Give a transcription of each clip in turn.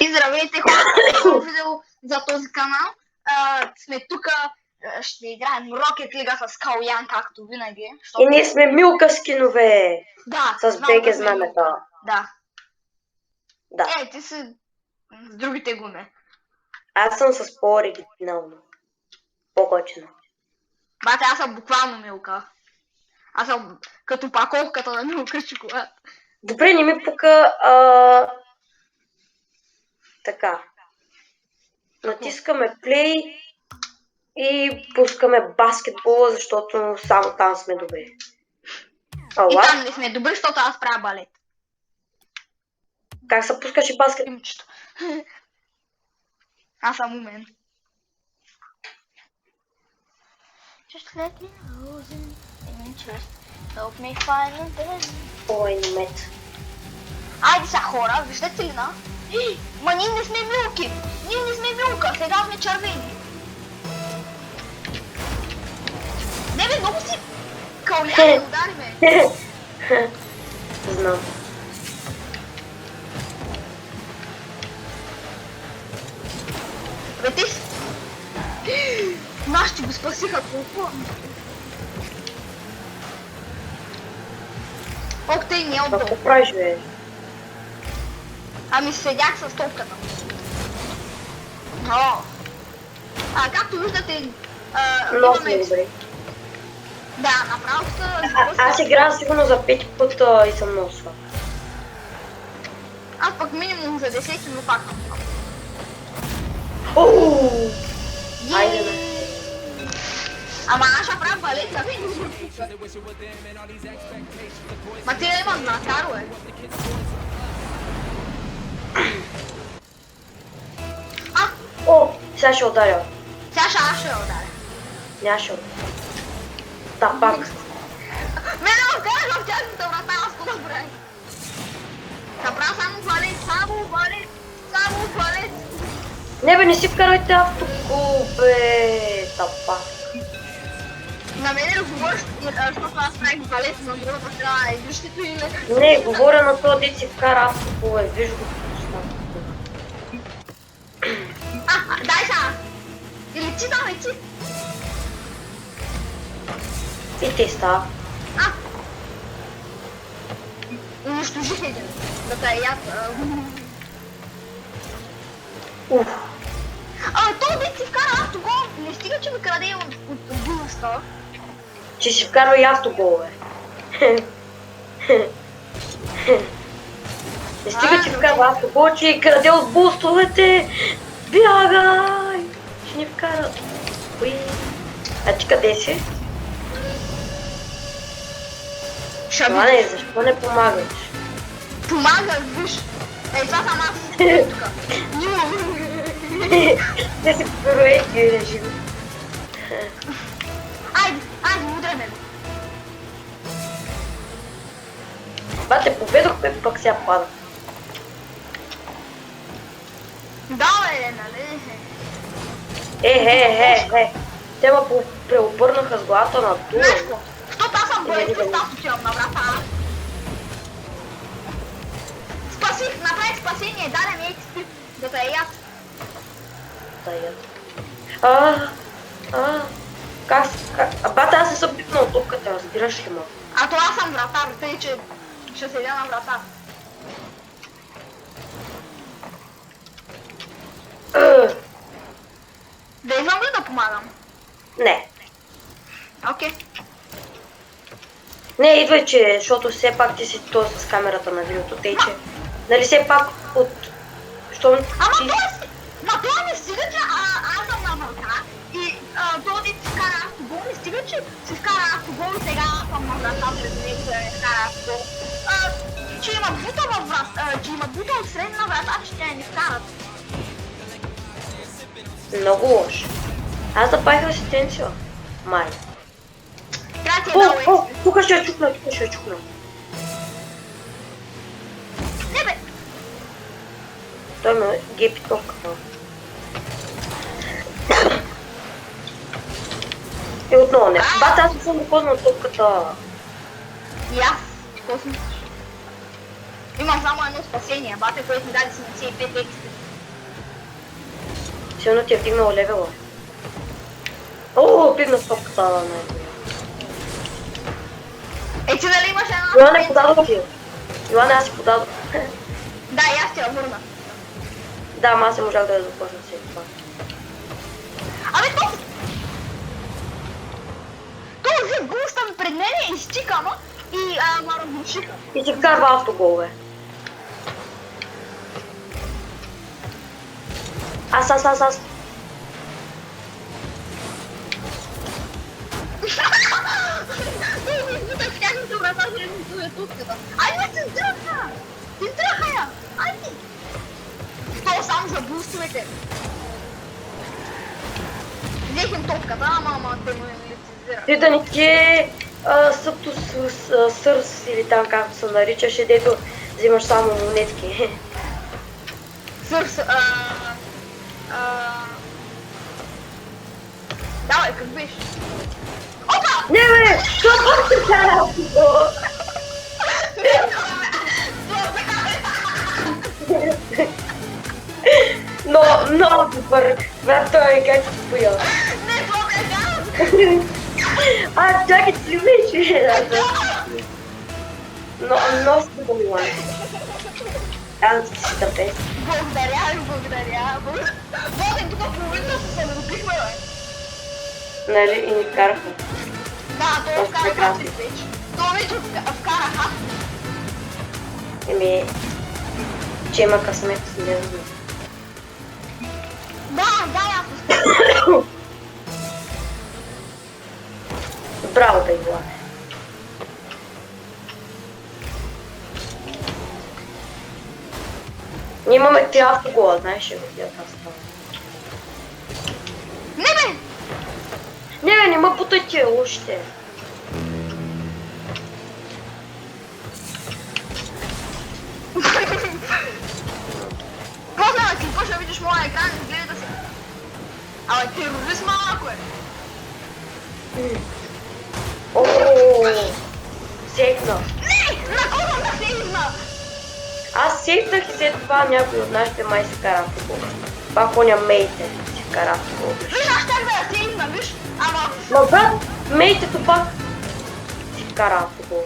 И здравейте хора, това видео за този канал. Сме тук, ще играем Rocket League с Калян, както винаги. И ние сме Милка скинове. Да, с БГ знамета. Да. Да. Ти си с другите гуми. Аз съм с по-оригинално. По-готино. Бате, аз съм буквално Милка. Аз съм като паковката на Милка шоколад. Добре, не ми пука. Така. Натискаме play и пускаме баскетбола, защото само там сме добри. И там не сме добри, защото аз правя балет. Как се пускаше баскет? Аз съм умен. Just let me lose interest. Help me find the Ой, мет. Айде сега хора, виждате ли на? Ма ние не сме Милки! Ние не сме Милка, сега сме червени. Не бе, много си Калян, удари ме. Знам. Бе, ти си... Нашите го спасиха толкова. Ох, тъй не е отдолу. Какво правиш, бе? Ами седях с топката. Както виждате, Много сме добре. Да, направо са... Аз играя сигурно за 5 път и съм много слаб. Аз пък минимум за 10, но пак съм слаб. Айде, бе. Ама аз ще правя балет, да ви. Ма ти да имам вратаро, е. О, сега ще ударя. Сега ще я ударя. Няма ще ударя. Да, пак. Мене ударя в тяхната врата, аз по-добре. Направя само балет, само балет. Не бе, не си вкарайте автогол, бе. Да, пак. На мене да говориш, защото аз правих балет на другата страна и виждето и не... Не, говоря на това, дет си вкара автогол, виж го. Дай сега! Или ти давай ти! И те става. Унищожих един. Да и аз... То дет си вкара автогол, не стига, че ми краде от буласта. Че си вкарва и автогол, бе. Не стига, че вкарва автогол, че краде от бустовете. Бягай! Ще ни вкарат. А ти къде си? Това не, защо не помагаш? Помагаш, виж! Това съм аз. Тука. Те се проекти режим. Айде, удряме го. Бате, победохме, пък сега пада. Да, бе, нали? Те ме преобърнаха с главата на дула. Знаеш какво? Защото аз съм боец, аз отивам на врата. Направих спасение, даде ми XP, да те яд. Бате, аз не съм пипнал от топката, разбираш ли ма? Това аз съм вратар, тъй че ще седя на врата. Да идвам ли да помагам? Не. Окей. Не, идвай, че, защото все пак ти си то с камерата на видеото, тъй че... Нали все пак от... Що... това не стига, че аз съм на врата и това не си вкара автогол, не стига, че си вкара автогол и сега съм на врата, пред него да не вкара автогол. Че има бута във врата, че има бута от средна врата, че тя не вкарат. Много лошо. Аз запахих асистенция. Май. Трябва ти е дал експи. Тук ще я чукна, Не бе! Той ме гепи топката. И отново не. Бата, аз не съм допознал топката. И аз. Какво си мислиш? Имам само едно спасение, бате, което ми даде 75 експи. Силно ти е вдигнал левела. О, пивна стопката на мен. Ти нали имаш една... Йоане, подадох ти. Йоане, аз си подадох. Да, и аз ти я върна. Да, ама аз не можах да я започна след това. Абе, този густън пред мен е изчикано и ма разрушиха. И си вкарва автоголове. Аз. Айде се здраха! Издраха я! Айде! То само за бустовете. Взех им топката, ама те ме лицизира. Ти да не ти е сърс или там както се наричаше, дето взимаш само монетки. Сърс, давай, как беше? Опа! Не бе! Това се кара! Но, много добър! Брат, той е как си поял. Не, това бе, А, чакай, ти ли беше? Но, много си го мила. Аз си си тъпе. Благодаря. Воден тук половината се самоубихме, бе. Нали, и ни караха. Да, той Просто вкара прекрасно. хат вече. Той вече вкара хат. Еми, че има късмет, не знам. Да, аз успях. Браво, бе, Иване. Ние имаме 3 автогола, знаеш ли, видя аз това. Не, бе! Не, ме путайте още. Какво знаме, клипаш да видиш моя екран и гледай да се... Абе, терорист малко е. Ооо, сейфна. Не! На кого да сейвна? Аз сейфнах и след това някой от нашите май се кара автогол. Това коня мейте си кара автогол. Виж, аз щях да я сейвна, виж? Ама... Но брат, мейтето пак си кара автогол.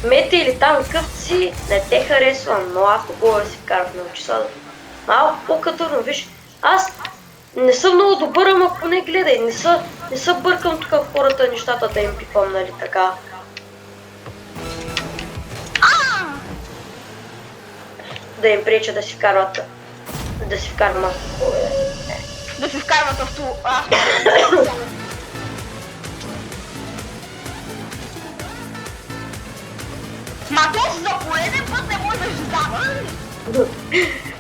Мете или там къвци не те харесвам, но автогола си карах на часа. Малко по-катърно, виж. Аз не съм много добър, ама поне гледай, не са бъркам тук в хората нещата да им пипам, нали така. Да им преча да си вкарват, да си вкарвам автогола. Да се вкарват авто... Ма то за пореден път не може да ждава.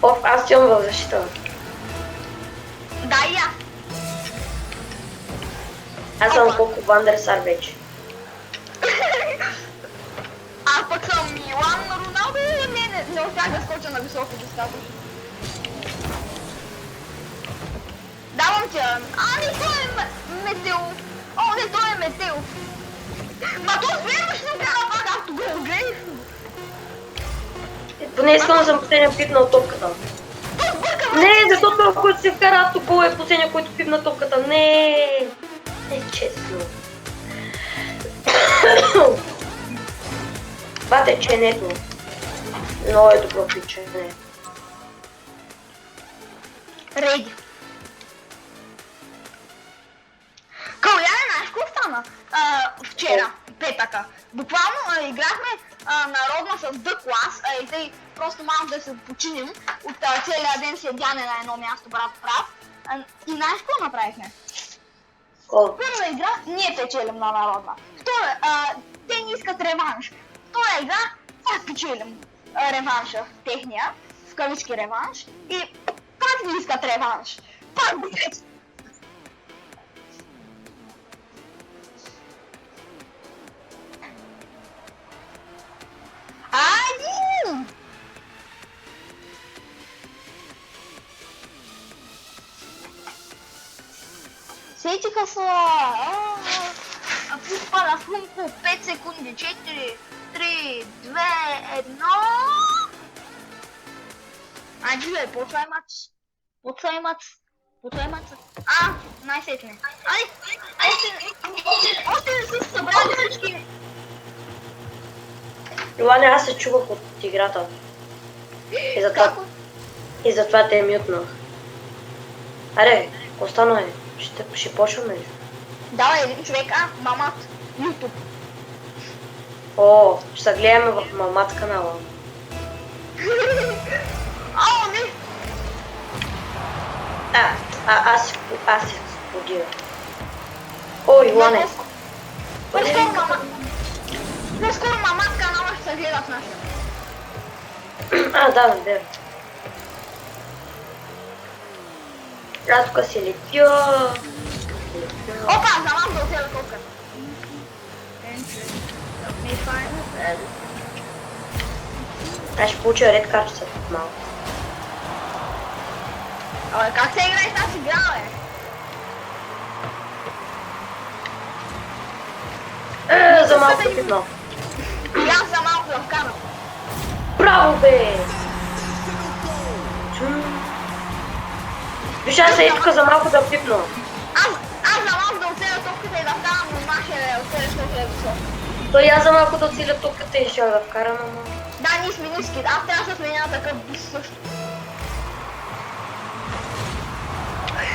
Оф, аз имам в защита. Да, и аз. Аз съм колко Вандерсар вече. Аз пък съм Милан на Роналдо и не успях да скоча на високо достатъчно. Давам ти, ами той е Метео. О, не, той е Метео. Ма то верно ще се кара пак автогол, гледай. Поне искам да съм последния пипнал топката. Не, защото който се вкара автогол е последния, който пипна топката. Не е честно. Бате, че нето. Много е добро пичане. Реди. Каляне, знаеш какво стана? Вчера, петъка. Буквално играхме народна с Д клас, и тъй просто малко да се починим от целия ден седяне на едно място, брат прав. И знаеш какво направихме? Първа игра, ние печелим на народна. Втора, те не искат реванш. Втора игра, пак печелим реванша техния, в кавички реванш. И пак не искат реванш. Пак го печелим. Айди! Сетиха са! Пуспа на функо 5 секунди. 4, 3, 2, 1... Айде, бе, почвай мац. Най-сетне. Още не са събрали всички. Йоане, аз се чувах от играта. Како? И затова те мютнах. Аре, остана е. Ще почваме ли? Давай един човек, мамат, YouTube. О, ще се гледаме в мамат канала. Не! Аз се сподия. О, Йоане. По-скоро мамат канала ще се гледа в нашия. Да, верно. Аз тук си летя. Опа, залам да отида колка. Аз ще получа ред картица тук малко. Абе, как се играе тази игра, бе? За малко пипно. И аз за малко да вкарам. Браво, бе! Виж, аз е тук за малко да пипна. Аз за малко да отида топката и да вкарам, но нашия отида, защото е висок. Той аз за малко да отида топката и ще да вкарам, ама... Да, ние сме ниски. Аз трябва да сменя такъв бис също.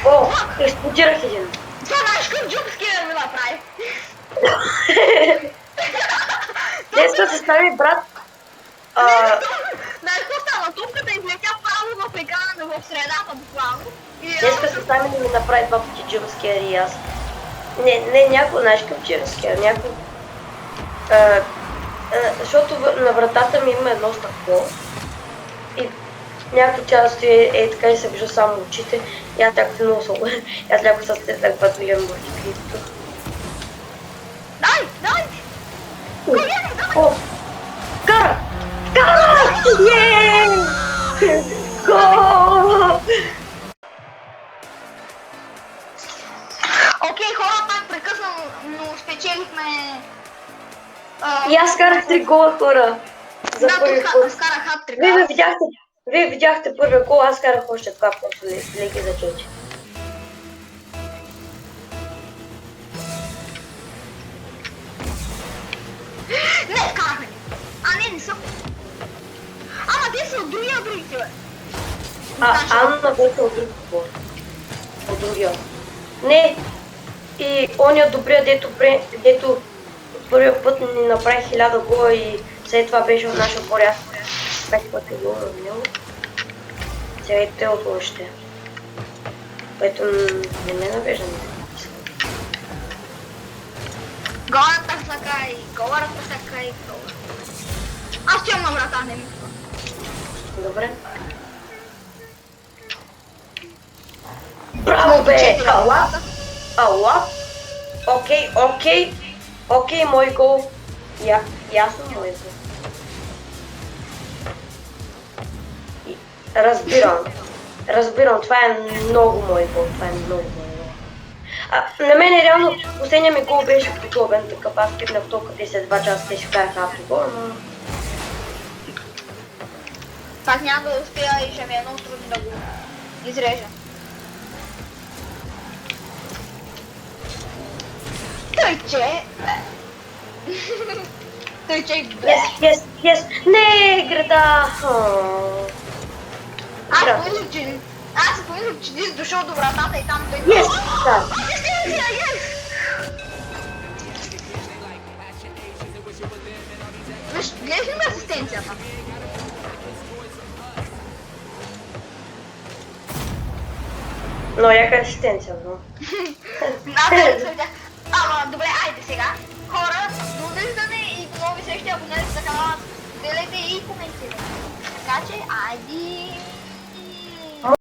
О, експлодирах един. Това знаеш къв джумскер ми направи. Днеска се стане, брат. Знаеш какво стана? Топката излетя право в екрана, в средата буквално. Днеска се стане да ми направи два пъти джумскер и аз. Не някой, знаеш къв джумскер, някой... Защото на вратата ми има едно стъкло. И някакво тя стои така и се вижда само очите. И аз някакво много съм... Аз някакво се стеснах, когато гледам мультикрипто. Дай! О! Кара! Ей! Гол! Окей, хора, пак прекъснам, но спечелихме... И аз скарах 3 гола, хора. За първи път. Скарах хат-трик. Вие видяхте първия гол, аз скарах още два просто леки за чече. Не, скарахме. Не са. Ама те са от другите, бе. Анна беше от друг отбор. От другия. Не. И оня добрия, дето първия път ни направи 1000 гола и след това беше от нашия отбор. Аз 5 пъти гола на него. Сега и те от лъжите. Което не ме навежда. Гората сакай, Аз стоям на врата, не ми. Добре. Браво, бе! Ала? Окей, мой гол. Ясно, мой гол. Разбирам, това е много мой гол, На мен реално последния ми гол беше подобен, такъв аз пипнах толкова и след 2 часа те си вкараха автогол, но... Пак няма да успея и ще ми е много трудно да го изрежа. Тъйче! Yes! Не, града! Аз се помислих, че ти си дошъл до вратата и там той... Yes! Да! Гледаш ли ми асистенцията? Но яка асистенция, но... Ама, добре, айде сега. Хора, довиждане и до нови срещи, абонирайте за канала, делете и коментирайте. Така че, айди!